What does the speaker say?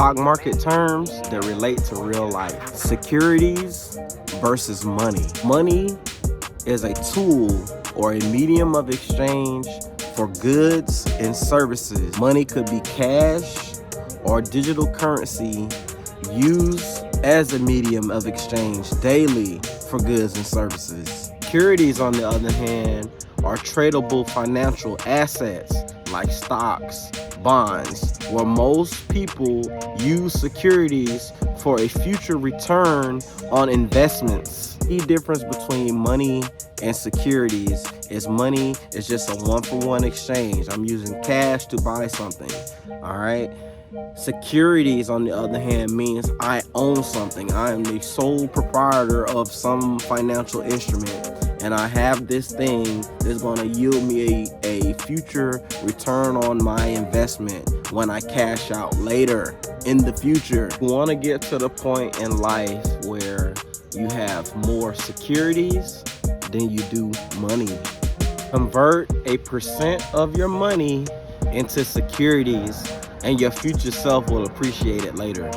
Stock market terms that relate to real life. Securities versus money. Money is a tool or a medium of exchange for goods and services. Money could be cash or digital currency used as a medium of exchange daily for goods and services. Securities, on the other hand, are tradable financial assets like stocks, bonds, where most people use securities for a future return on investments. The difference between money and securities is money is just a one-for-one exchange. I'm using cash to buy something, all right? Securities, on the other hand, means I own something. I am the sole proprietor of some financial instrument, and I have this thing that's going to yield me a future return on my investment when I cash out later in the future. You want to get to the point in life where you have more securities than you do money. Convert a percent of your money into securities, and your future self will appreciate it later.